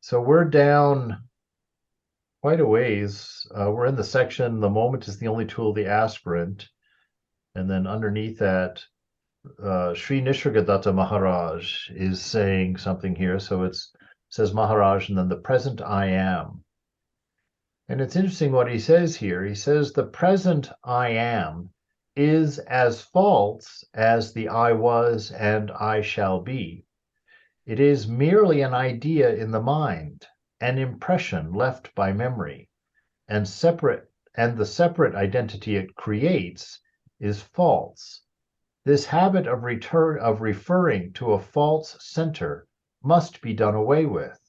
So we're down quite a ways. We're in the section, the moment is the only tool of the aspirant. And then underneath that, Sri Nisargadatta Maharaj is saying something here. So it says Maharaj and then the present I am. And it's interesting what he says here. He says the present I am is as false as the I was and I shall be. It is merely an idea in the mind, an impression left by memory, and the separate identity it creates is false. This habit of referring to a false center must be done away with.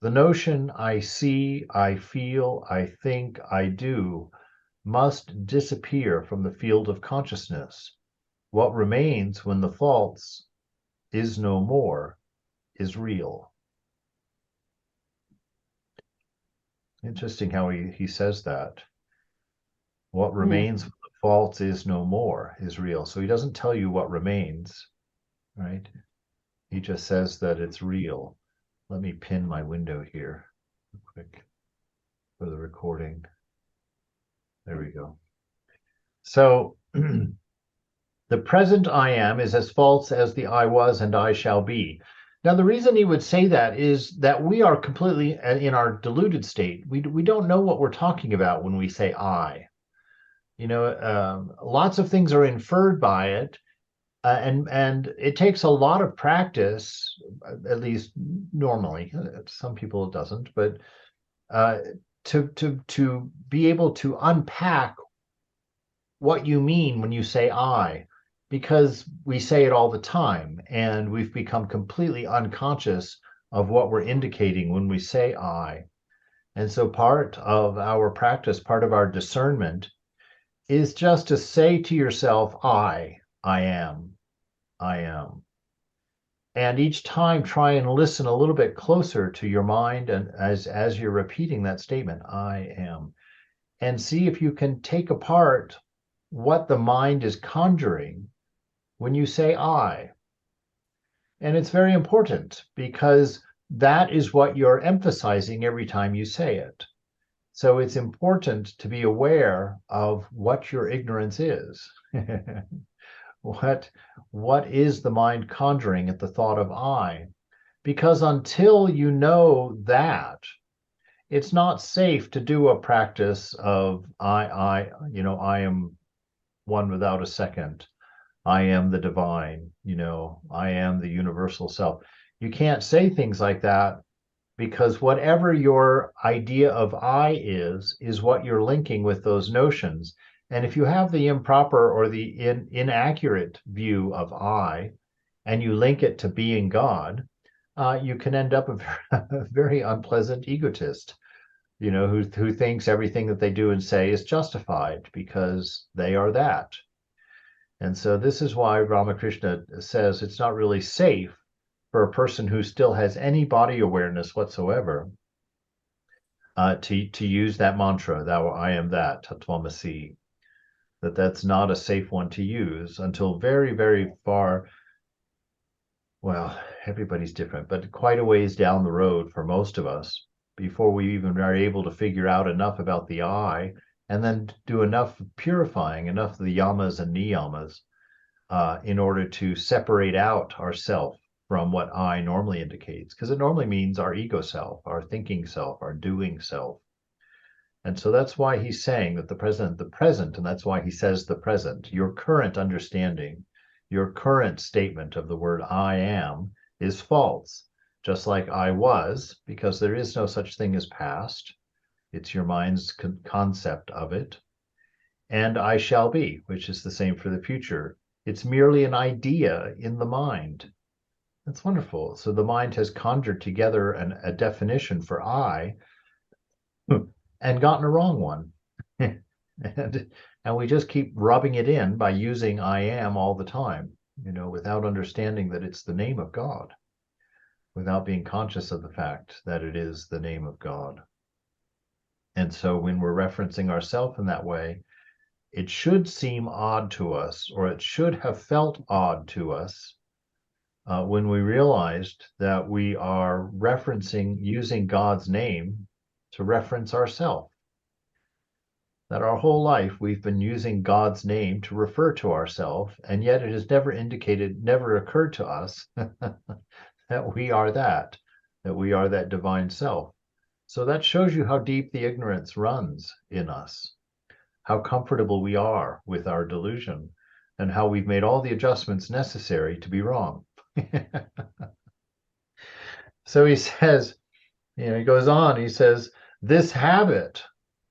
The notion I see, I feel, I think, I do must disappear from the field of consciousness. What remains when the false is no more is real. Interesting how he says that. What Hmm. remains when the false is no more is real. So he doesn't tell you what remains, right? He just says that it's real. Let me pin my window here real quick for the recording. There we go. So the present I am is as false as the I was and I shall be. Now, the reason he would say that is that we are completely in our deluded state. We don't know what we're talking about when we say I. Lots of things are inferred by it, and it takes a lot of practice, at least normally. Some people it doesn't, but uh, to be able to unpack what you mean when you say I, because we say it all the time, and we've become completely unconscious of what we're indicating when we say I. And so part of our practice, part of our discernment, is just to say to yourself, I am, I am. And each time try and listen a little bit closer to your mind and as you're repeating that statement, I am, and see if you can take apart what the mind is conjuring when you say I. And it's very important because that is what you're emphasizing every time you say it. So it's important to be aware of what your ignorance is. what what is the mind conjuring at the thought of I? Because until you know that, it's not safe to do a practice of I am one without a second. I am the divine, I am the universal self. You can't say things like that because whatever your idea of I is what you're linking with those notions. And if you have the improper or the inaccurate view of I, and you link it to being God, you can end up a very unpleasant egotist, who thinks everything that they do and say is justified because they are that. And so this is why Ramakrishna says it's not really safe for a person who still has any body awareness whatsoever to use that mantra, thou I am that, Tatvamasi, that's not a safe one to use until very, very far. Well, everybody's different, but quite a ways down the road for most of us before we even are able to figure out enough about the I and then do enough purifying, enough of the yamas and niyamas in order to separate out ourself from what I normally indicates, because it normally means our ego self, our thinking self, our doing self. And so that's why he's saying that the present, and that's why he says the present, your current understanding, your current statement of the word I am is false, just like I was, because there is no such thing as past. It's your mind's concept of it. And I shall be, which is the same for the future. It's merely an idea in the mind. That's wonderful. So the mind has conjured together a definition for I and gotten a wrong one. and, and we just keep rubbing it in by using I am all the time, without understanding that it's the name of God, without being conscious of the fact that it is the name of God. And so when we're referencing ourselves in that way, it should seem odd to us, or it should have felt odd to us, when we realized that we are using God's name to reference ourselves. That our whole life we've been using God's name to refer to ourselves, and yet it has never occurred to us that we are that we are that divine self. So that shows you how deep the ignorance runs in us, how comfortable we are with our delusion, and how we've made all the adjustments necessary to be wrong. So he says, he goes on, he says, this habit,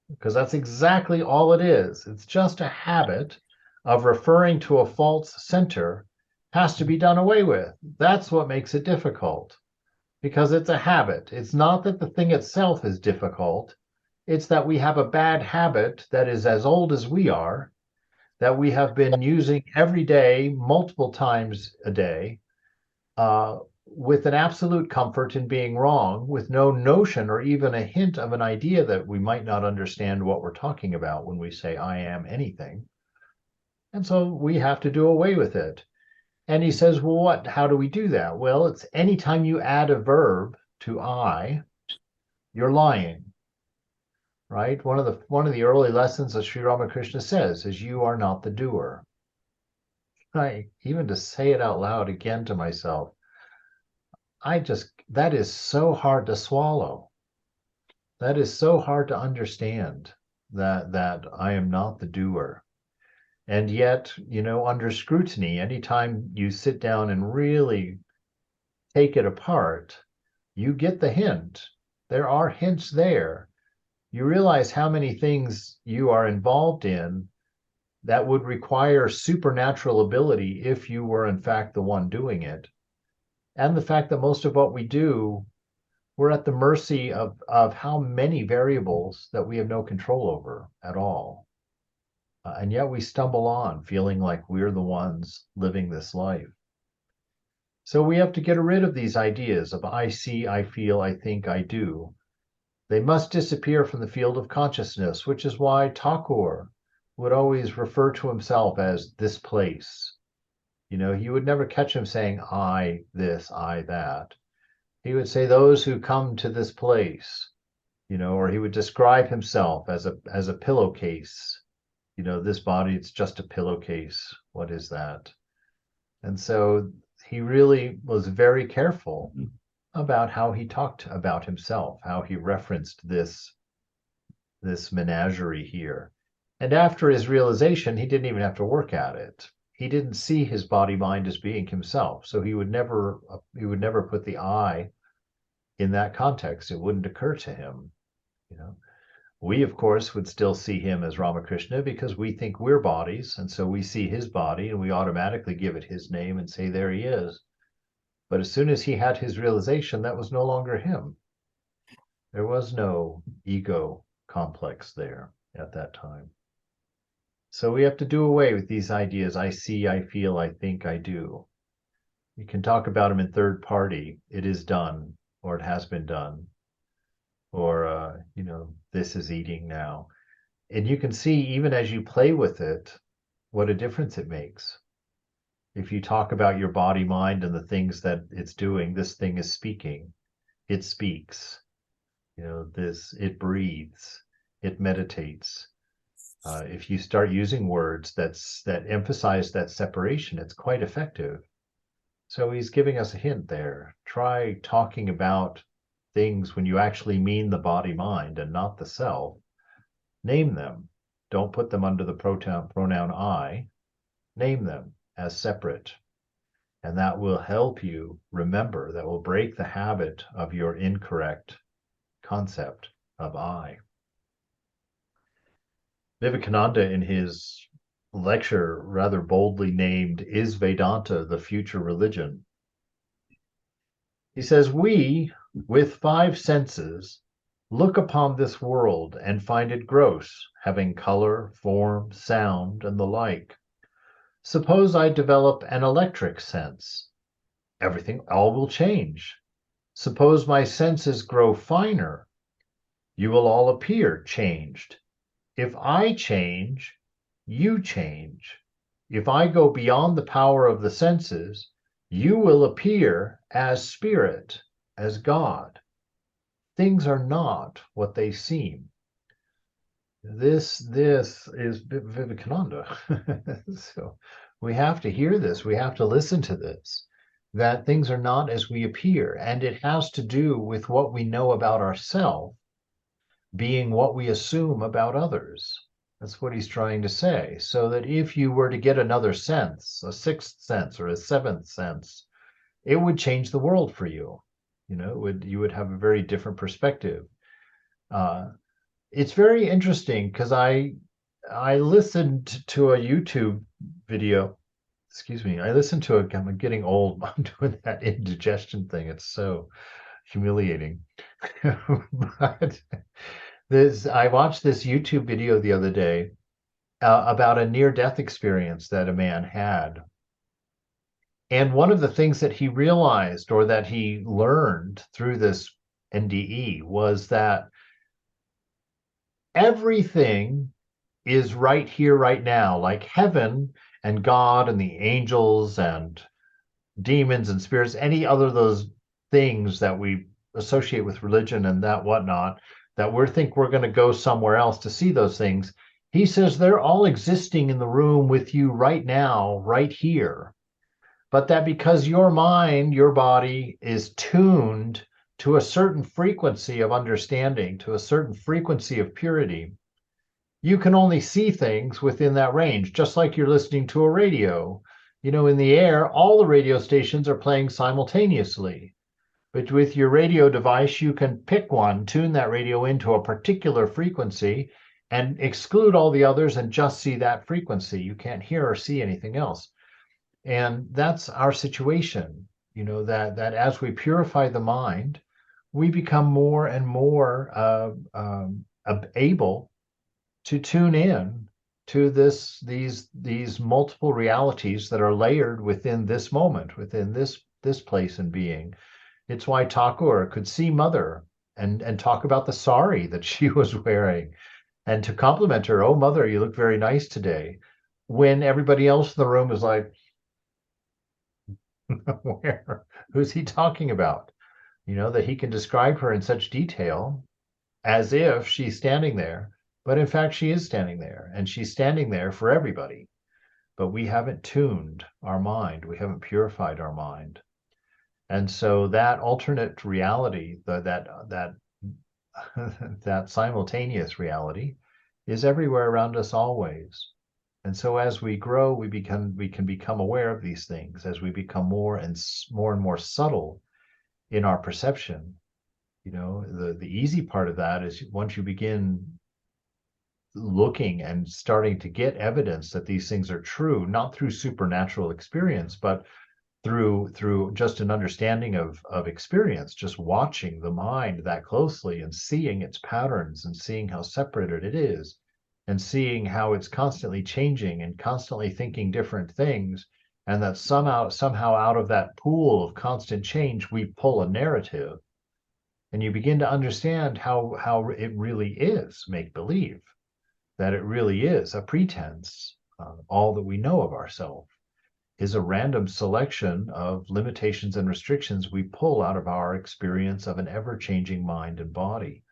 because that's exactly all it is. It's just a habit of referring to a false center, has to be done away with. That's what makes it difficult, because it's a habit. It's not that the thing itself is difficult. It's that we have a bad habit that is as old as we are, that we have been using every day, multiple times a day, with an absolute comfort in being wrong, with no notion or even a hint of an idea that we might not understand what we're talking about when we say, I am anything. And so we have to do away with it. And he says, well, how do we do that? Well, it's anytime you add a verb to I, you're lying, right? One of the early lessons that Sri Ramakrishna says is, you are not the doer. Even to say it out loud again to myself, that is so hard to swallow. That is so hard to understand, that I am not the doer. And yet, under scrutiny, anytime you sit down and really take it apart, you get the hint. There are hints there. You realize how many things you are involved in that would require supernatural ability if you were in fact the one doing it. And the fact that most of what we do, we're at the mercy of how many variables that we have no control over at all. And yet we stumble on feeling like we're the ones living this life. So we have to get rid of these ideas of I see, I feel, I think, I do. They must disappear from the field of consciousness, which is why Thakur would always refer to himself as this place. You would never catch him saying, I this, I that. He would say, those who come to this place, or he would describe himself as a pillowcase. This body, it's just a pillowcase. What is that? And so he really was very careful about how he talked about himself, how he referenced this menagerie here. And after his realization, he didn't even have to work at it. He didn't see his body mind as being himself. So he would never put the I in that context. It wouldn't occur to him. We, of course, would still see him as Ramakrishna because we think we're bodies. And so we see his body and we automatically give it his name and say, there he is. But as soon as he had his realization, that was no longer him. There was no ego complex there at that time. So we have to do away with these ideas. I see, I feel, I think, I do. You can talk about them in third party. It is done, or it has been done, or, this is eating now. And you can see, even as you play with it, what a difference it makes. If you talk about your body, mind, and the things that it's doing, this thing is speaking. It speaks. It breathes. It meditates. If you start using words that emphasize that separation, it's quite effective. So he's giving us a hint there. Try talking about things when you actually mean the body, mind, and not the self. Name them. Don't put them under the pronoun I. Name them as separate. And that will help you remember, that will break the habit of your incorrect concept of I. Vivekananda, in his lecture rather boldly named, Is Vedanta the Future Religion? He says, we, with 5 senses, look upon this world and find it gross, having color, form, sound, and the like. Suppose I develop an electric sense. All will change. Suppose my senses grow finer. You will all appear changed. If I change, you change. If I go beyond the power of the senses, You will appear as spirit, as God. Things are not what they seem. This is Vivekananda. So we have to hear this. We have to listen to this, that things are not as we appear. And it has to do with what we know about ourselves being what we assume about others. That's what he's trying to say. So that if you were to get another sense, a sixth sense or a seventh sense, it would change the world for you. You would have a very different perspective. Uh, it's very interesting because I listened to a YouTube video. Excuse me. I listened to a. I'm getting old. I'm doing that indigestion thing. It's so humiliating. But I watched this YouTube video the other day about a near-death experience that a man had. And one of the things that he realized or that he learned through this NDE was that everything is right here, right now, like heaven and God and the angels and demons and spirits, any other of those things that we associate with religion and that whatnot, that we think we're going to go somewhere else to see those things. He says they're all existing in the room with you right now, right here. But that because your mind, your body is tuned to a certain frequency of understanding, to a certain frequency of purity, you can only see things within that range, just like you're listening to a radio. In the air, all the radio stations are playing simultaneously. But with your radio device, you can pick one, tune that radio into a particular frequency, and exclude all the others and just see that frequency. You can't hear or see anything else. And that's our situation, that as we purify the mind, we become more and more able to tune in to these multiple realities that are layered within this moment, within this place and being. It's why Thakur could see Mother and talk about the sari that she was wearing, and to compliment her, "Oh, Mother, you look very nice today," when everybody else in the room is like, who's he talking about? That he can describe her in such detail as if she's standing there. But in fact, she is standing there, and she's standing there for everybody. But we haven't tuned our mind. We haven't purified our mind. And so that alternate reality, that that simultaneous reality, is everywhere around us always. And so as we grow, we can become aware of these things. As we become more and more subtle in our perception, the easy part of that is once you begin looking and starting to get evidence that these things are true, not through supernatural experience, but through just an understanding of experience, just watching the mind that closely and seeing its patterns and seeing how separated it is and seeing how it's constantly changing and constantly thinking different things, and that somehow out of that pool of constant change we pull a narrative, and you begin to understand how it really is make believe, that it really is a pretense. All that we know of ourselves is a random selection of limitations and restrictions we pull out of our experience of an ever-changing mind and body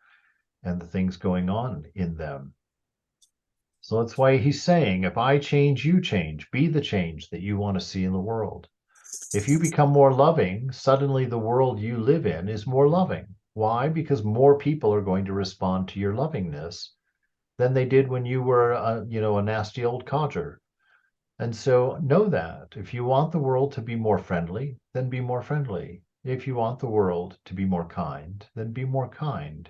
and the things going on in them. So that's why he's saying, if I change, you change. Be the change that you want to see in the world. If you become more loving, suddenly the world you live in is more loving. Why? Because more people are going to respond to your lovingness than they did when you were a nasty old codger. And so know that if you want the world to be more friendly, then be more friendly. If you want the world to be more kind, then be more kind.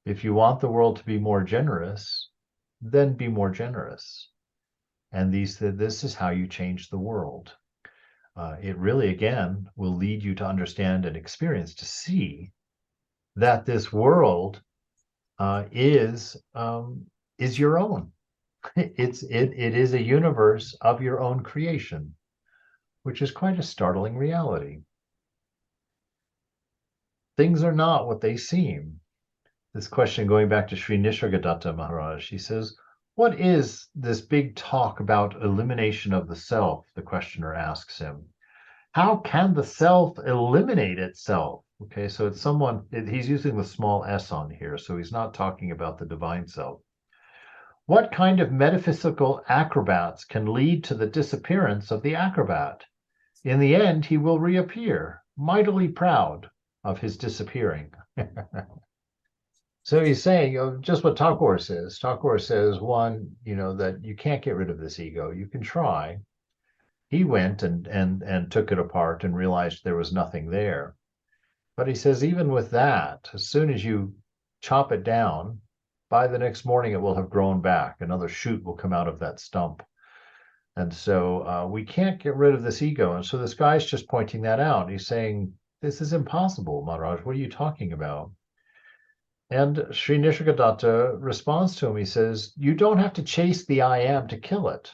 If you want the world to be more generous, then be more generous. And this is how you change the world. It really, again, will lead you to understand and experience, to see that this world is your own. It is a universe of your own creation, which is quite a startling reality. Things are not what they seem. This question, going back to Sri Nisargadatta Maharaj, he says, what is this big talk about elimination of the self? The questioner asks him. How can the self eliminate itself? Okay, so it's someone, he's using the small s on here, so he's not talking about the divine self. What kind of metaphysical acrobats can lead to the disappearance of the acrobat? In the end, he will reappear, mightily proud of his disappearing. So he's saying, just what Tagore says. Tagore says, one, that you can't get rid of this ego. You can try. He went and took it apart and realized there was nothing there. But he says, even with that, as soon as you chop it down, by the next morning it will have grown back. Another shoot will come out of that stump. And so we can't get rid of this ego. And so this guy's just pointing that out. He's saying, this is impossible, Maharaj. What are you talking about? And Sri Nisargadatta responds to him. He says, you don't have to chase the I am to kill it.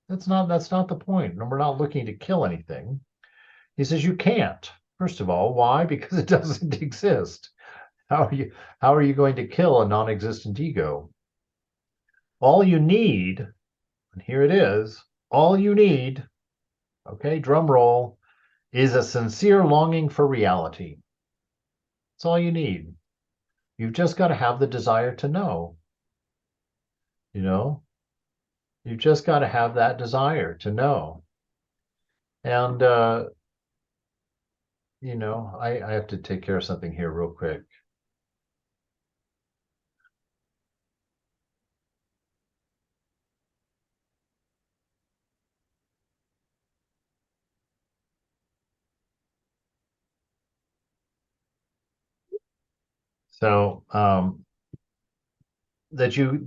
That's not the point. And we're not looking to kill anything. He says, you can't. First of all, why? Because it doesn't exist. How are you going to kill a non-existent ego? All you need, and here it is, all you need, okay, drum roll, is a sincere longing for reality. That's all you need. You've just got to have the desire to know. You've just got to have that desire to know. And, I have to take care of something here real quick. So, you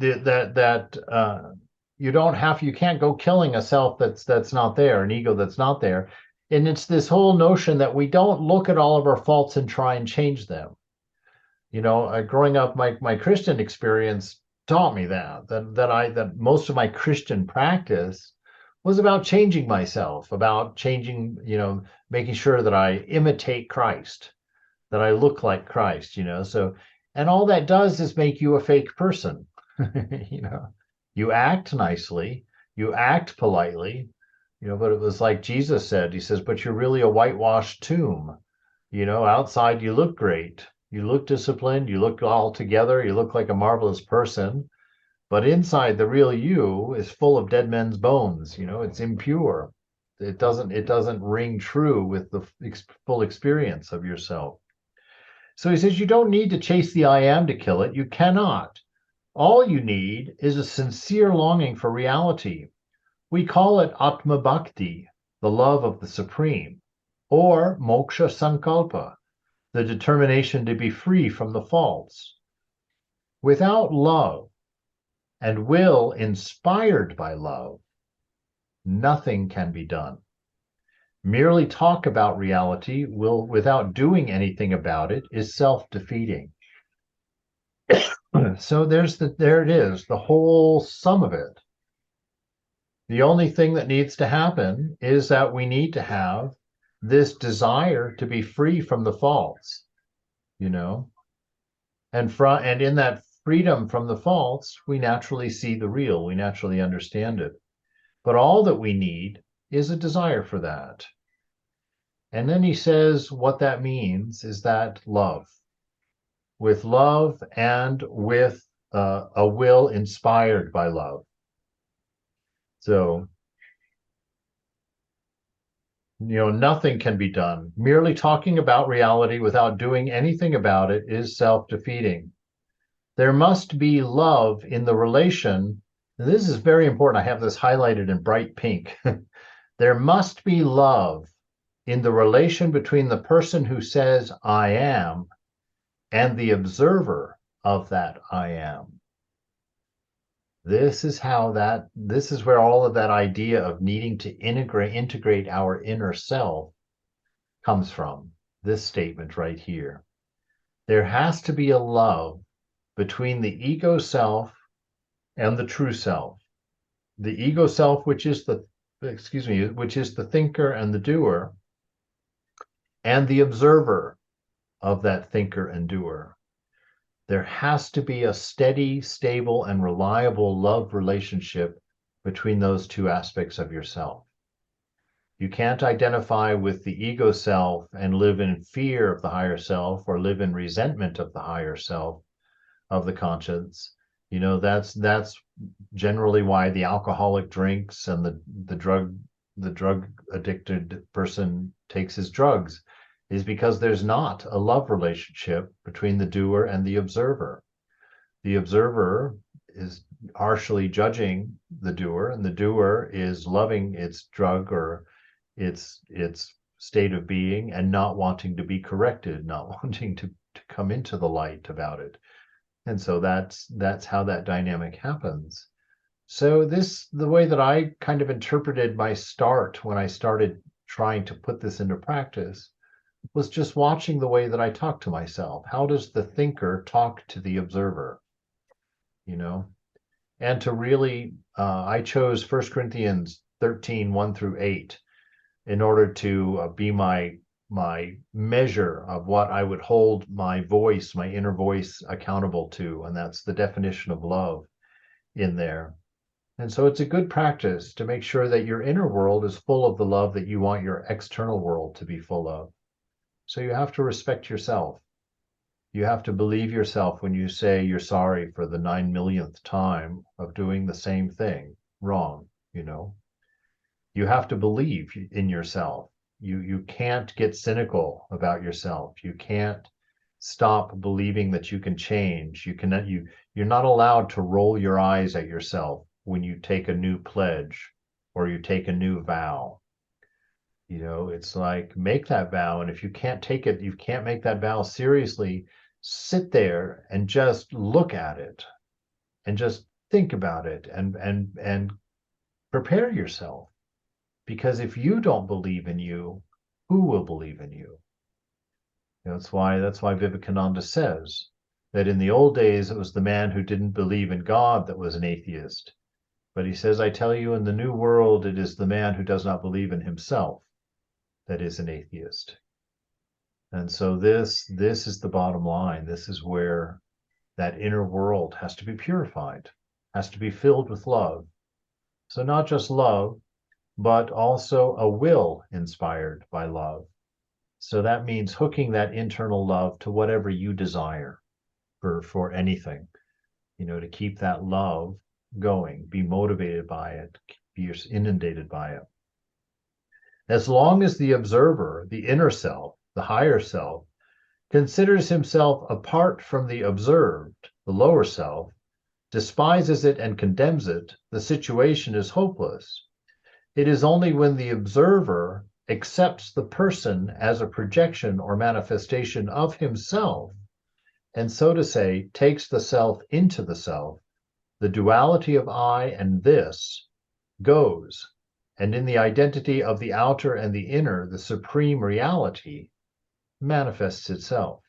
can't go killing a self that's not there, an ego that's not there. And it's this whole notion that we don't look at all of our faults and try and change them. Growing up, my Christian experience taught me that most of my Christian practice was about changing myself, about changing, making sure that I imitate Christ, that I look like Christ, so, and all that does is make you a fake person. You act nicely, you act politely, but it was like Jesus said. He says, but you're really a whitewashed tomb. Outside you look great, you look disciplined, you look all together, you look like a marvelous person, but inside the real you is full of dead men's bones. It's impure. It doesn't ring true with the full experience of yourself. So he says, you don't need to chase the I am to kill it. You cannot. All you need is a sincere longing for reality. We call it Atma Bhakti, the love of the Supreme, or Moksha Sankalpa, the determination to be free from the false. Without love and will inspired by love, nothing can be done. Merely talk about reality without doing anything about it is self-defeating. So there it is, the whole sum of it. The only thing that needs to happen is that we need to have this desire to be free from the false, and in that freedom from the false, we naturally see the real, we naturally understand it. But all that we need is a desire for that. And then he says what that means is that love. With love and with a will inspired by love. So, nothing can be done. Merely talking about reality without doing anything about it is self-defeating. There must be love in the relation. And this is very important. I have this highlighted in bright pink. There must be love in the relation between the person who says, I am, and the observer of that I am. This is where all of that idea of needing to integrate our inner self comes from. This statement right here. There has to be a love between the ego self and the true self. The ego self, which is the thinker and the doer, and the observer of that thinker and doer. There has to be a steady, stable, and reliable love relationship between those two aspects of yourself. You can't identify with the ego self and live in fear of the higher self, or live in resentment of the higher self, of the conscience. That's generally why the alcoholic drinks and the drug addicted person takes his drugs, is because there's not a love relationship between the doer and the observer. The observer is harshly judging the doer, and the doer is loving its drug or its state of being, and not wanting to be corrected, not wanting to come into the light about it. And so that's how that dynamic happens. So the way that I kind of interpreted my start when I started trying to put this into practice, was just watching the way that I talk to myself. How does the thinker talk to the observer? And to really, I chose 1 Corinthians 13, 1-8, in order to be my measure of what I would hold my voice, my inner voice, accountable to. And that's the definition of love in there. And so it's a good practice to make sure that your inner world is full of the love that you want your external world to be full of. So you have to respect yourself. You have to believe yourself when you say you're sorry for the 9 millionth time of doing the same thing wrong. You have to believe in yourself. You can't get cynical about yourself. You can't stop believing that you can change. You're not allowed to roll your eyes at yourself when you take a new pledge or you take a new vow. It's like, make that vow, and if you can't take it, you can't make that vow seriously, sit there and just look at it and just think about it, and prepare yourself. Because if you don't believe in you, who will believe in you? That's why Vivekananda says that in the old days it was the man who didn't believe in God that was an atheist. But he says, I tell you, in the new world, it is the man who does not believe in himself that is an atheist. And so this is the bottom line. This is where that inner world has to be purified, has to be filled with love. So not just love, but also a will inspired by love. So that means hooking that internal love to whatever you desire for anything, to keep that love going, be motivated by it, be inundated by it. As long as the observer, the inner self, the higher self, considers himself apart from the observed, the lower self, despises it and condemns it, the situation is hopeless. It is only when the observer accepts the person as a projection or manifestation of himself, and so to say, takes the self into the self, the duality of I and this goes, and in the identity of the outer and the inner, the supreme reality manifests itself.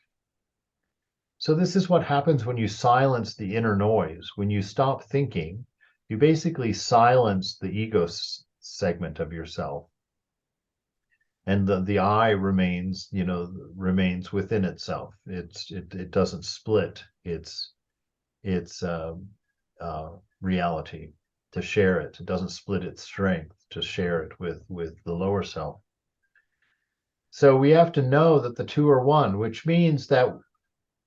So this is what happens when you silence the inner noise. When you stop thinking, you basically silence the ego segment of yourself, and the I remains within itself. It doesn't split its reality to share it. It doesn't split its strength to share it with the lower self. So we have to know that the two are one, which means that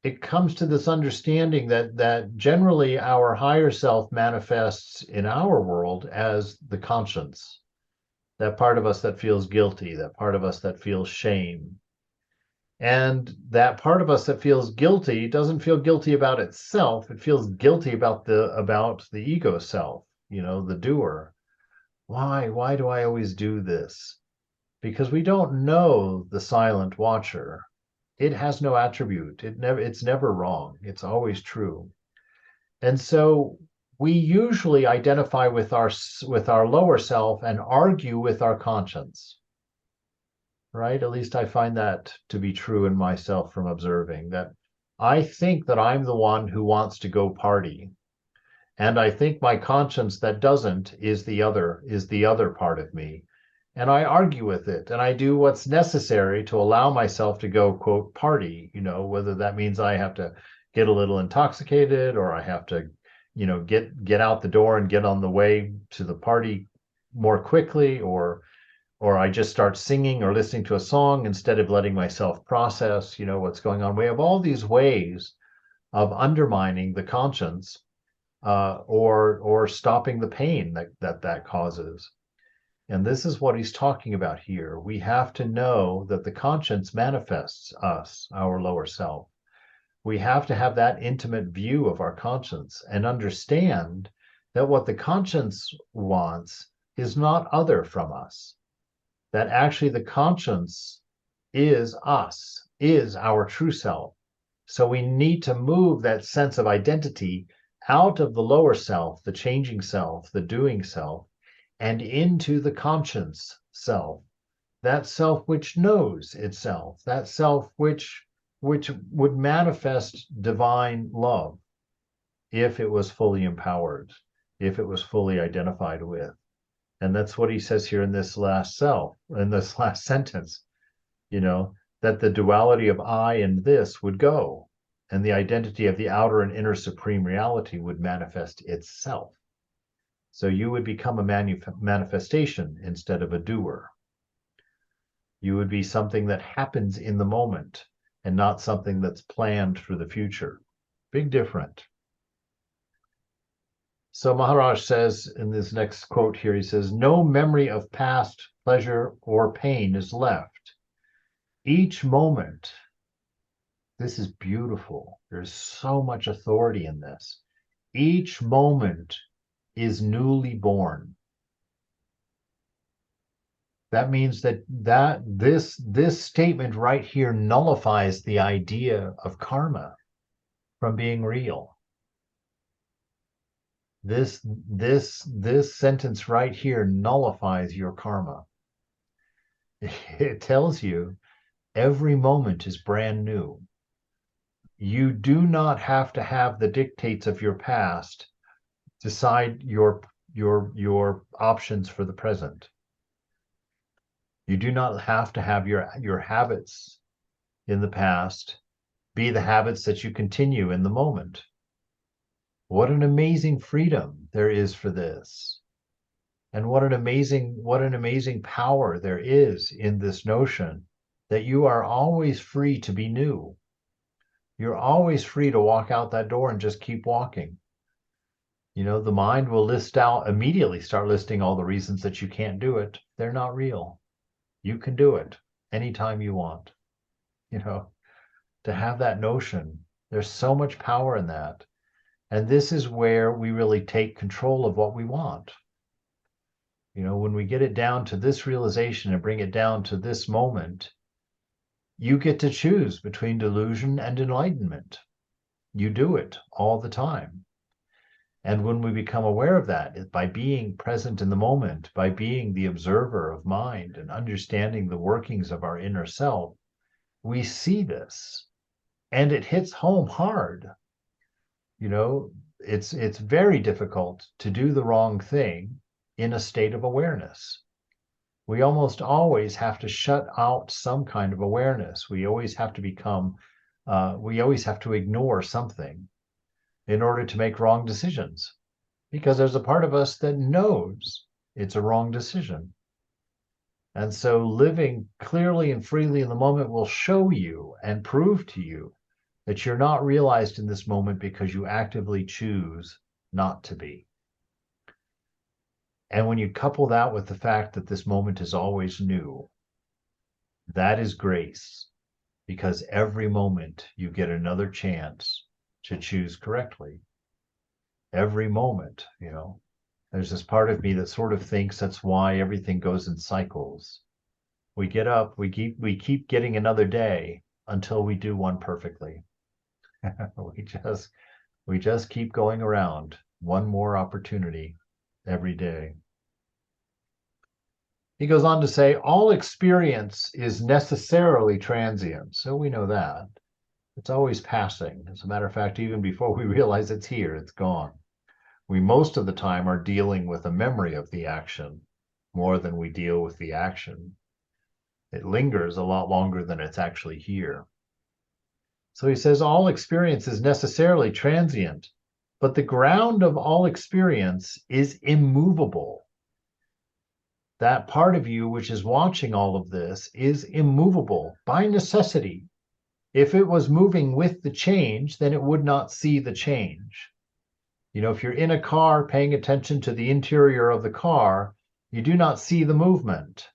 it comes to this understanding that generally our higher self manifests in our world as the conscience, that part of us that feels guilty, that part of us that feels shame. And that part of us that feels guilty doesn't feel guilty about itself. It feels guilty about the ego self, the doer. Why do I always do this? Because we don't know the silent watcher. It has no attribute. It's never wrong. It's always true. And so we usually identify with our lower self and argue with our conscience. Right? At least I find that to be true in myself from observing, that I think that I'm the one who wants to go party. And I think my conscience that doesn't is the other part of me. And I argue with it, and I do what's necessary to allow myself to go, quote, party, whether that means I have to get a little intoxicated, or I have to, get out the door and get on the way to the party more quickly, or or I just start singing or listening to a song instead of letting myself process, what's going on. We have all these ways of undermining the conscience, or stopping the pain that causes. And this is what he's talking about here. We have to know that the conscience manifests us, our lower self. We have to have that intimate view of our conscience and understand that what the conscience wants is not other from us. That actually the conscience is us, is our true self. So we need to move that sense of identity out of the lower self, the changing self, the doing self, and into the conscience self, that self which knows itself, that self which would manifest divine love if it was fully empowered, if it was fully identified with. And that's what he says here in this last sentence, that the duality of I and this would go, and the identity of the outer and inner supreme reality would manifest itself. So you would become a manifestation instead of a doer. You would be something that happens in the moment and not something that's planned for the future. Big difference. So Maharaj says in this next quote here, he says, no memory of past pleasure or pain is left. Each moment, this is beautiful. There's so much authority in this. Each moment is newly born. That means that this statement right here nullifies the idea of karma from being real. This sentence right here nullifies your karma. It tells you every moment is brand new. You do not have to have the dictates of your past decide your options for the present. You do not have to have your habits in the past be the habits that you continue in the moment. What an amazing freedom there is for this. And what an amazing power there is in this notion that you are always free to be new. You're always free to walk out that door and just keep walking. The mind will immediately start listing all the reasons that you can't do it. They're not real. You can do it anytime you want. To have that notion, there's so much power in that. And this is where we really take control of what we want. When we get it down to this realization and bring it down to this moment, you get to choose between delusion and enlightenment. You do it all the time. And when we become aware of that, by being present in the moment, by being the observer of mind and understanding the workings of our inner self, we see this, and it hits home hard. It's very difficult to do the wrong thing in a state of awareness. We almost always have to shut out some kind of awareness. We always have to ignore something in order to make wrong decisions, because there's a part of us that knows it's a wrong decision. And so living clearly and freely in the moment will show you and prove to you that you're not realized in this moment because you actively choose not to be. And when you couple that with the fact that this moment is always new, that is grace, because every moment you get another chance to choose correctly. Every moment, there's this part of me that sort of thinks that's why everything goes in cycles. We get up, we keep getting another day until we do one perfectly. we just keep going around, one more opportunity every day. He goes on to say, all experience is necessarily transient. So we know that. It's always passing. As a matter of fact, even before we realize it's here, it's gone. We most of the time are dealing with a memory of the action more than we deal with the action. It lingers a lot longer than it's actually here. So he says all experience is necessarily transient, but the ground of all experience is immovable. that part of you which is watching all of this is immovable by necessity. If it was moving with the change, then it would not see the change. You know, if you're in a car paying attention to the interior of the car, you do not see the movement.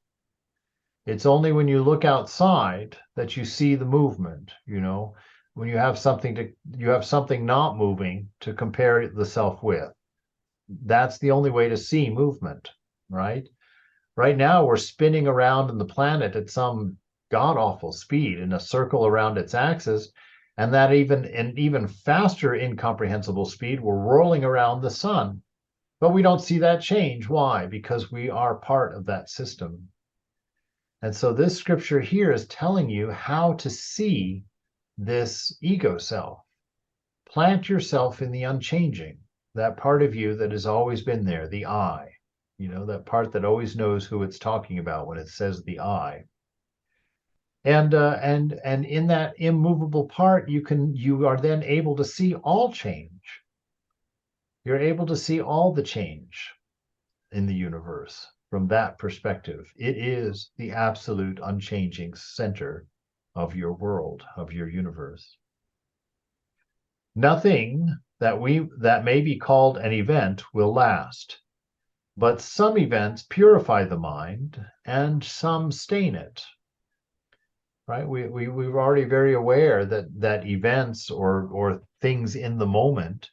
It's only when you look outside that you see the movement, you know, when you have something not moving to compare the self with. That's the only way to see movement, right? Right now, we're spinning around in the planet at some god awful speed in a circle around its axis, and that even faster incomprehensible speed, we're rolling around the sun. But we don't see that change. Why? Because we are part of that system. And so this scripture here is telling you how to see this ego self. Plant yourself in the unchanging, that part of you that has always been there, the I, you know, that part that always knows who it's talking about when it says the I. And in that immovable part, you are then able to see all change. You're able to see all the change in the universe from that perspective. It is the absolute unchanging center of your world, of your universe. Nothing that may be called an event will last, but some events purify the mind and some stain it. Right? We're already very aware that events or things in the moment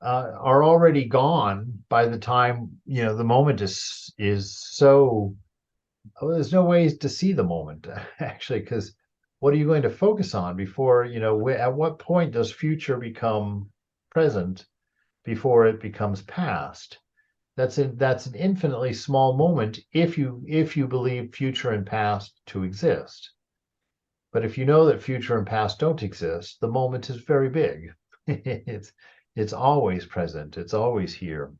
are already gone by the time, you know, the moment is so, oh, there's no ways to see the moment actually, because what are you going to focus on before, you know, at what point does future become present before it becomes past? That's an infinitely small moment if you believe future and past to exist. But if you know that future and past don't exist, the moment is very big. It's always present. It's always here.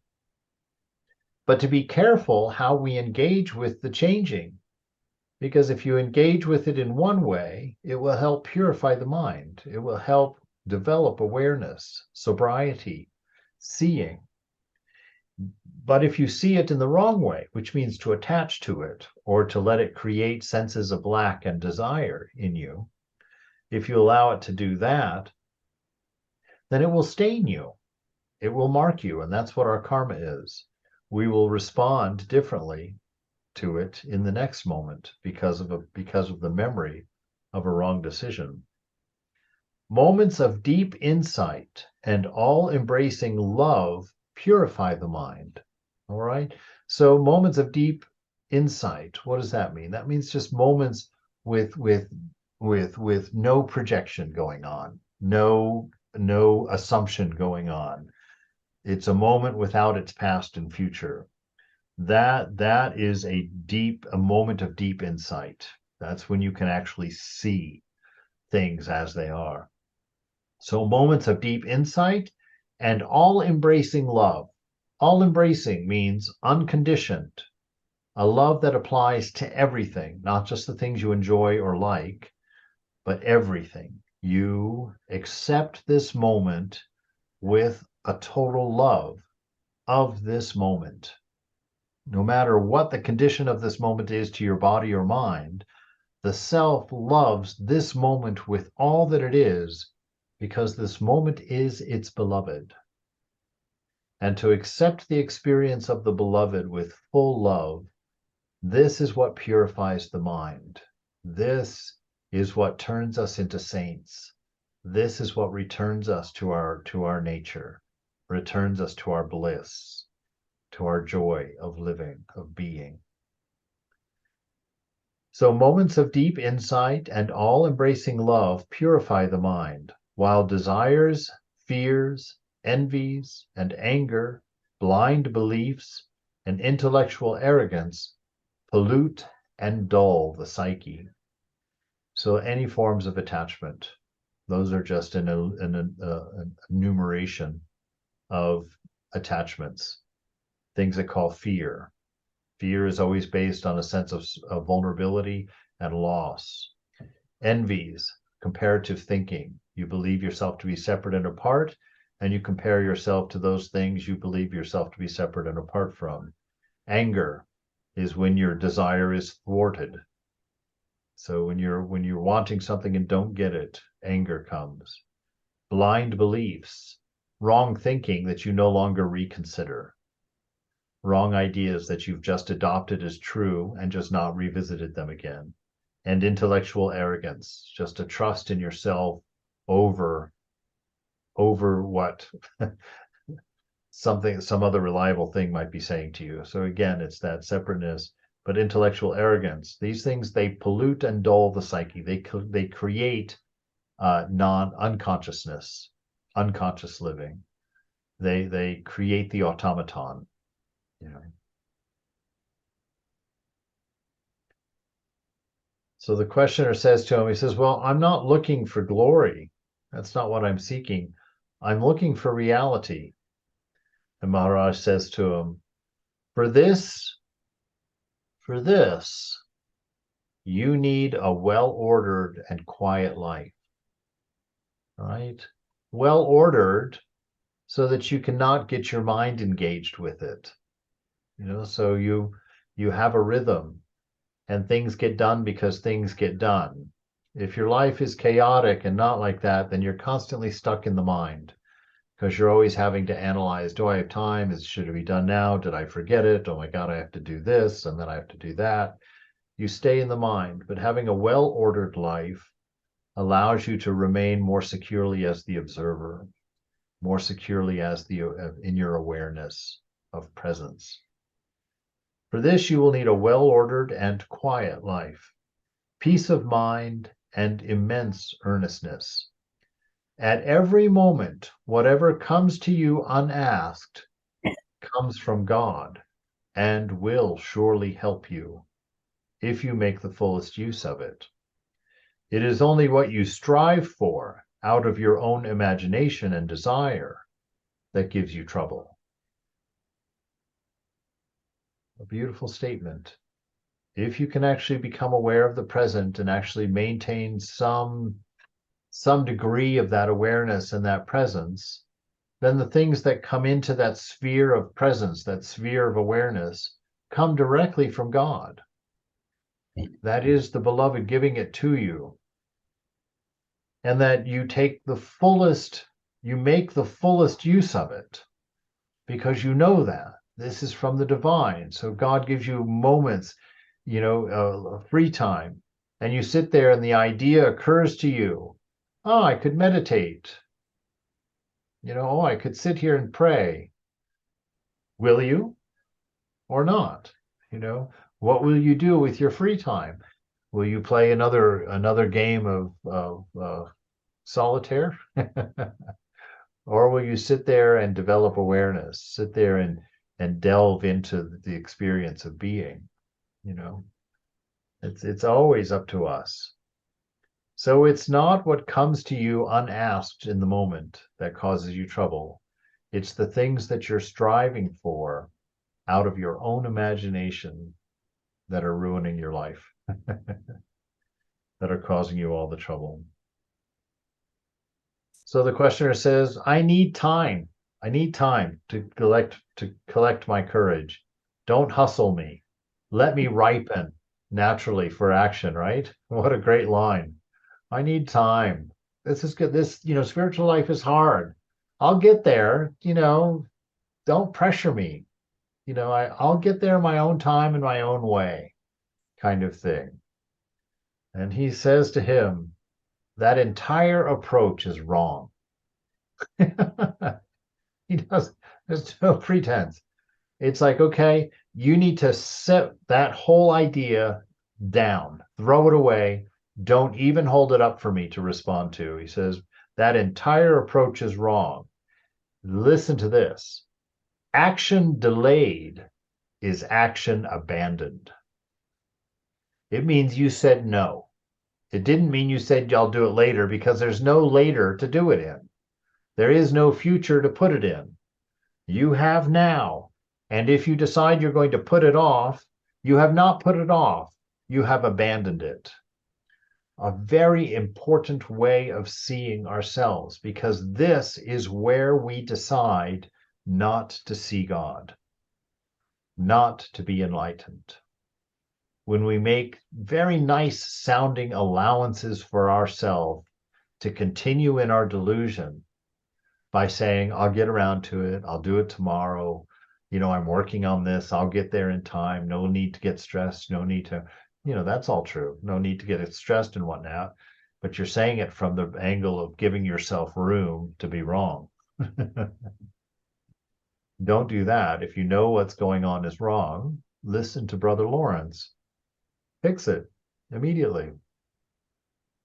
But to be careful how we engage with the changing, because if you engage with it in one way, it will help purify the mind. It will help develop awareness, sobriety, seeing. But if you see it in the wrong way, which means to attach to it or to let it create senses of lack and desire in you, if you allow it to do that, then it will stain you. It will mark you. And that's what our karma is. We will respond differently to it in the next moment because of the memory of a wrong decision. Moments of deep insight and all-embracing love purify the mind. All right. So moments of deep insight, what does that mean? That means just moments with no projection going on, no assumption going on. It's a moment without its past and future. That is a moment of deep insight. That's when you can actually see things as they are. So moments of deep insight and all-embracing love. All-embracing means unconditioned, a love that applies to everything, not just the things you enjoy or like, but everything. You accept this moment with a total love of this moment. No matter what the condition of this moment is to your body or mind, the self loves this moment with all that it is, because this moment is its beloved. And to accept the experience of the beloved with full love, this is what purifies the mind. This is what turns us into saints. This is what returns us to our nature, returns us to our bliss, to our joy of living, of being. So moments of deep insight and all-embracing love purify the mind, while desires, fears, envies, and anger, blind beliefs, and intellectual arrogance pollute and dull the psyche. So any forms of attachment, those are just an enumeration of attachments. Things that call fear. Fear is always based on a sense of vulnerability and loss. Envies, comparative thinking. You believe yourself to be separate and apart, and you compare yourself to those things you believe yourself to be separate and apart from. Anger, is when your desire is thwarted. So when you're wanting something and don't get it, anger comes. Blind beliefs, wrong thinking that you no longer reconsider, wrong ideas that you've just adopted as true and just not revisited them again, and intellectual arrogance, just a trust in yourself over what some other reliable thing might be saying to you. So again, it's that separateness, but intellectual arrogance. These things, they pollute and dull the psyche. They create unconsciousness, unconscious living. They create the automaton. You know. So the questioner says to him, he says, "Well, I'm not looking for glory. That's not what I'm seeking. I'm looking for reality." And Maharaj says to him, for this, you need a well-ordered and quiet life, right? Well-ordered so that you cannot get your mind engaged with it. So you have a rhythm and things get done because things get done. If your life is chaotic and not like that, then you're constantly stuck in the mind, because you're always having to analyze, do I have time? Should it be done now? Did I forget it? Oh my God, I have to do this and then I have to do that. You stay in the mind, but having a well-ordered life allows you to remain more securely as the observer, more securely as in your awareness of presence. For this, you will need a well-ordered and quiet life, peace of mind, and immense earnestness. At every moment, whatever comes to you unasked comes from God and will surely help you if you make the fullest use of it. It is only what you strive for out of your own imagination and desire that gives you trouble. A beautiful statement. If you can actually become aware of the present and actually maintain some degree of that awareness and that presence, then the things that come into that sphere of presence, that sphere of awareness, come directly from God. That is the beloved giving it to you. And that you take you make the fullest use of it, because you know that this is from the divine. So God gives you moments, free time, and you sit there and the idea occurs to you, oh, I could meditate. Oh, I could sit here and pray. Will you or not? What will you do with your free time? Will you play another game of solitaire? Or will you sit there and develop awareness, sit there and delve into the experience of being? It's always up to us. So it's not what comes to you unasked in the moment that causes you trouble. It's the things that you're striving for out of your own imagination that are ruining your life, that are causing you all the trouble. So the questioner says, I need time. I need time to collect my courage. Don't hustle me. Let me ripen naturally for action, right? What a great line. I need time. This is good. Spiritual life is hard. I'll get there, don't pressure me. I'll get there in my own time, in my own way, kind of thing. And he says to him, that entire approach is wrong. There's no pretense. It's like, okay, you need to set that whole idea down, throw it away. Don't even hold it up for me to respond to. He says, that entire approach is wrong. Listen to this. Action delayed is action abandoned. It means you said no. It didn't mean you said I'll do it later, because there's no later to do it in. There is no future to put it in. You have now. And if you decide you're going to put it off, you have not put it off. You have abandoned it. A very important way of seeing ourselves, because this is where we decide not to see God. not to be enlightened. When we make very nice sounding allowances for ourselves to continue in our delusion by saying, I'll get around to it, I'll do it tomorrow, I'm working on this, I'll get there in time, no need to get stressed, no need to, that's all true, no need to get stressed and whatnot, but you're saying it from the angle of giving yourself room to be wrong. Don't do that. If you know what's going on is wrong, listen to Brother Lawrence. Fix it immediately.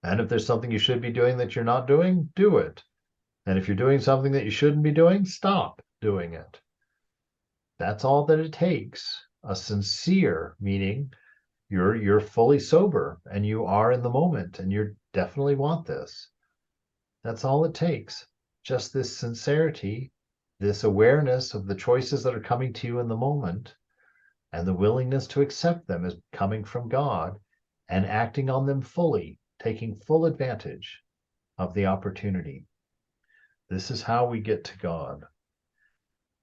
And if there's something you should be doing that you're not doing, do it. And if you're doing something that you shouldn't be doing, stop doing it. That's all that it takes. A sincere, meaning you're fully sober and you are in the moment and you definitely want this. That's all it takes. Just this sincerity, this awareness of the choices that are coming to you in the moment, and the willingness to accept them as coming from God and acting on them fully, taking full advantage of the opportunity. This is how we get to God.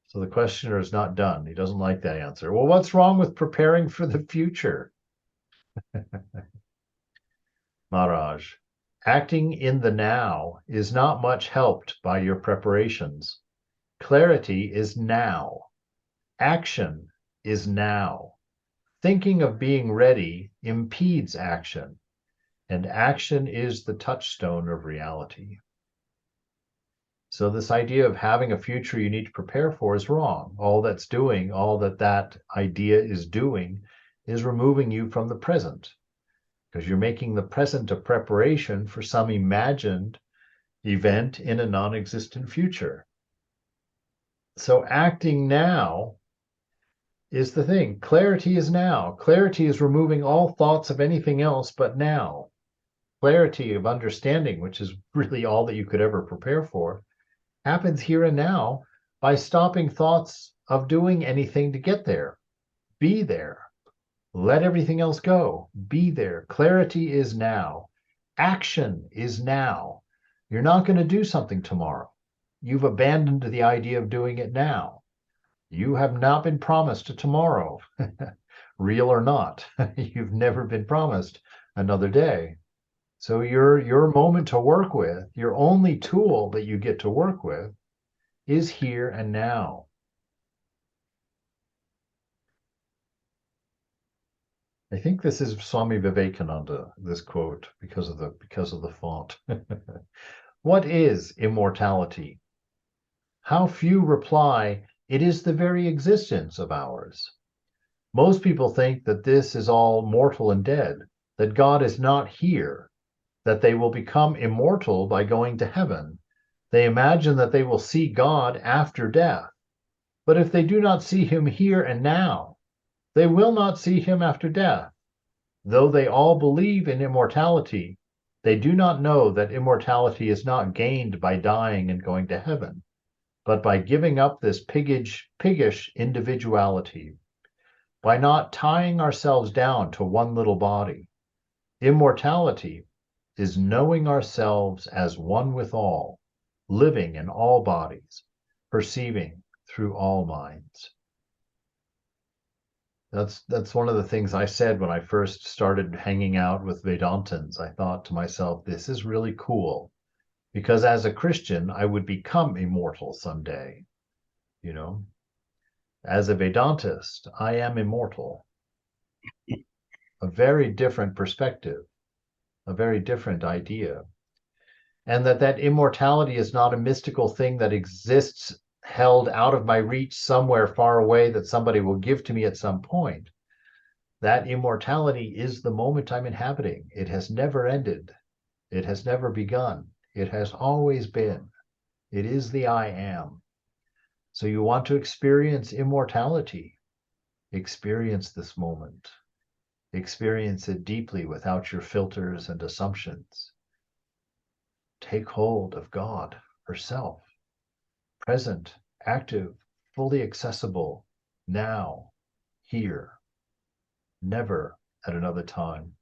So the questioner is not done. He doesn't like that answer. Well, what's wrong with preparing for the future? Maharaj, acting in the now is not much helped by your preparations. Clarity is now. Action is now. Thinking of being ready impedes action, and action is the touchstone of reality. So this idea of having a future you need to prepare for is wrong. All that idea is doing is removing you from the present, because you're making the present a preparation for some imagined event in a non-existent future. So acting now is the thing. Clarity is now. Clarity is removing all thoughts of anything else but now. Clarity of understanding, which is really all that you could ever prepare for, happens here and now by stopping thoughts of doing anything to get there. Be there. Let everything else go. Be there. Clarity is now. Action is now. You're not going to do something tomorrow. You've abandoned the idea of doing it now. You have not been promised a tomorrow, real or not. You've never been promised another day. So your moment to work with, your only tool that you get to work with, is here and now. I think this is Swami Vivekananda, this quote, because of the font. What is immortality? How few reply, it is the very existence of ours. Most people think that this is all mortal and dead, that God is not here, that they will become immortal by going to heaven. They imagine that they will see God after death. But if they do not see him here and now, they will not see him after death. Though they all believe in immortality, they do not know that immortality is not gained by dying and going to heaven, but by giving up this piggish individuality, by not tying ourselves down to one little body. Immortality is knowing ourselves as one with all, living in all bodies, perceiving through all minds. That's one of the things I said when I first started hanging out with Vedantins. I thought to myself, this is really cool, because as a Christian, I would become immortal someday. As a Vedantist, I am immortal. A very different perspective, a very different idea. And that immortality is not a mystical thing that exists held out of my reach somewhere far away that somebody will give to me at some point. That immortality is the moment I'm inhabiting. It has never ended. It has never begun. It has always been. It is the I am. So you want to experience immortality. Experience this moment. Experience it deeply without your filters and assumptions. Take hold of God herself, present, active, fully accessible, now, here, never at another time.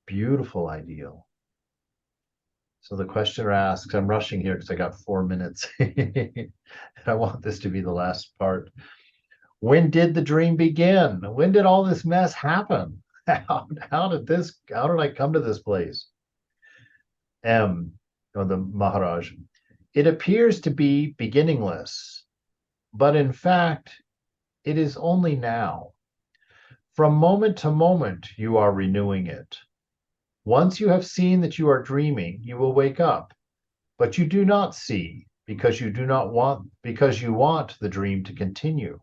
Beautiful ideal. So the questioner asks, I'm rushing here because I got 4 minutes. And I want this to be the last part. When did the dream begin? When did all this mess happen? How did I come to this place? Or the Maharaj, it appears to be beginningless, but in fact, it is only now. From moment to moment, you are renewing it. Once you have seen that you are dreaming, you will wake up, but you do not see because you want the dream to continue.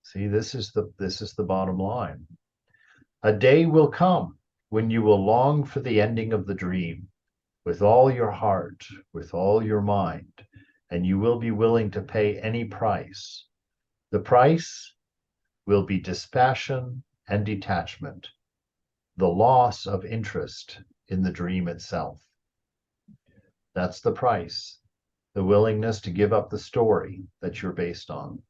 See, this is the bottom line. A day will come when you will long for the ending of the dream with all your heart, with all your mind, and you will be willing to pay any price. The price will be dispassion and detachment, the loss of interest in the dream itself. That's the price, the willingness to give up the story that you're based on,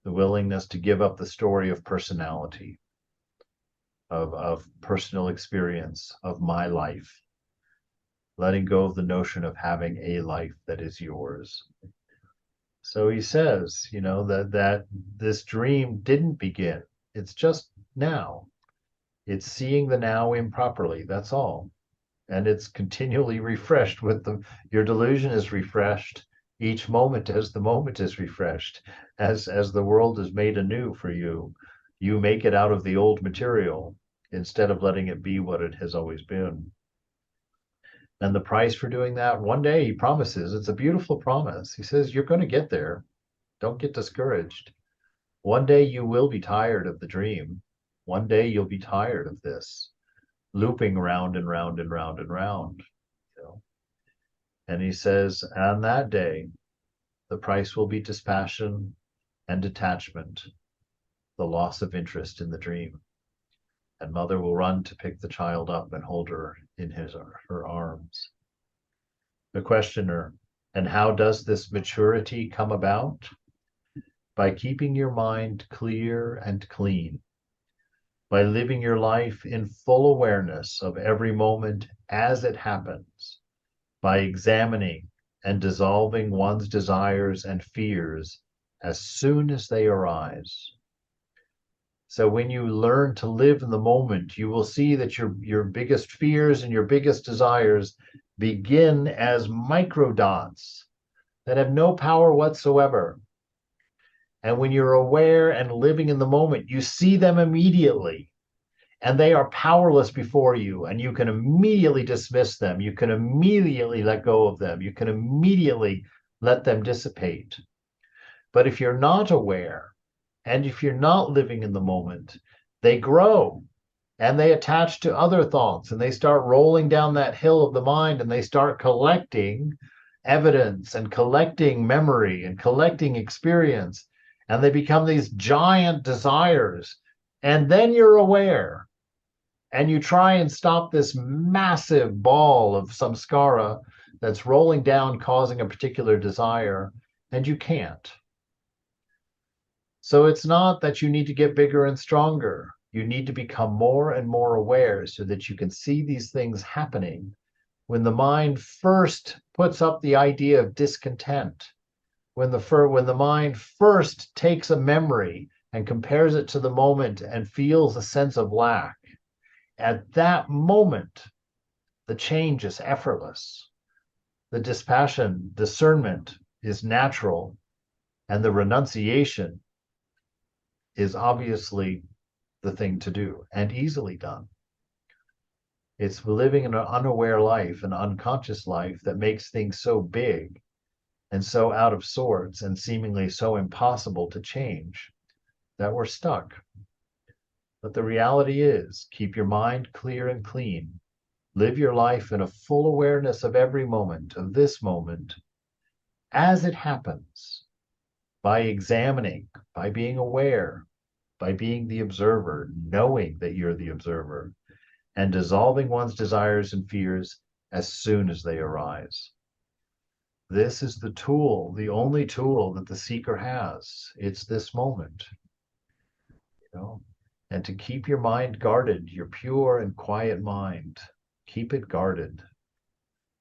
the willingness to give up the story of personality, of personal experience, of my life, letting go of the notion of having a life that is yours. So he says, that this dream didn't begin. It's just now. It's seeing the now improperly. That's all. And it's continually refreshed your delusion is refreshed each moment as the moment is refreshed, as the world is made anew for you. You make it out of the old material instead of letting it be what it has always been. And the price for doing that, one day he promises, it's a beautiful promise. He says, you're going to get there. Don't get discouraged. One day you will be tired of the dream. One day you'll be tired of this looping round and round and round and round. And he says, on that day, the price will be dispassion and detachment, the loss of interest in the dream. And mother will run to pick the child up and hold her in her arms. The questioner, and how does this maturity come about? By keeping your mind clear and clean, by living your life in full awareness of every moment as it happens, by examining and dissolving one's desires and fears as soon as they arise. So when you learn to live in the moment, you will see that your biggest fears and your biggest desires begin as microdots that have no power whatsoever. And when you're aware and living in the moment, you see them immediately, and they are powerless before you, and you can immediately dismiss them. You can immediately let go of them. You can immediately let them dissipate. But if you're not aware, and if you're not living in the moment, they grow and they attach to other thoughts, and they start rolling down that hill of the mind, and they start collecting evidence and collecting memory and collecting experience, and they become these giant desires. And then you're aware, and you try and stop this massive ball of samskara that's rolling down, causing a particular desire, and you can't. So it's not that you need to get bigger and stronger. You need to become more and more aware so that you can see these things happening. When the mind first puts up the idea of discontent, when the mind first takes a memory and compares it to the moment and feels a sense of lack, at that moment, the change is effortless. The dispassion, discernment is natural, and the renunciation is obviously the thing to do and easily done. It's living in an unaware life, an unconscious life, that makes things so big and so out of sorts and seemingly so impossible to change that we're stuck. But the reality is, keep your mind clear and clean. Live your life in a full awareness of every moment, of this moment, as it happens, by examining, by being aware, by being the observer, knowing that you're the observer, and dissolving one's desires and fears as soon as they arise. This is the tool, the only tool that the seeker has. It's this moment, and to keep your mind guarded, your pure and quiet mind, keep it guarded.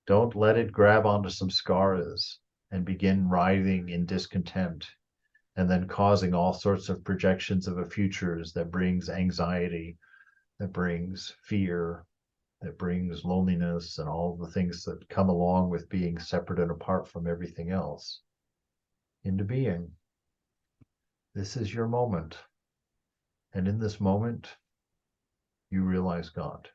Don't let it grab onto some scars and begin writhing in discontent and then causing all sorts of projections of a futures that brings anxiety, that brings fear, that brings loneliness, and all the things that come along with being separate and apart from everything else into being. This is your moment. And in this moment, you realize God.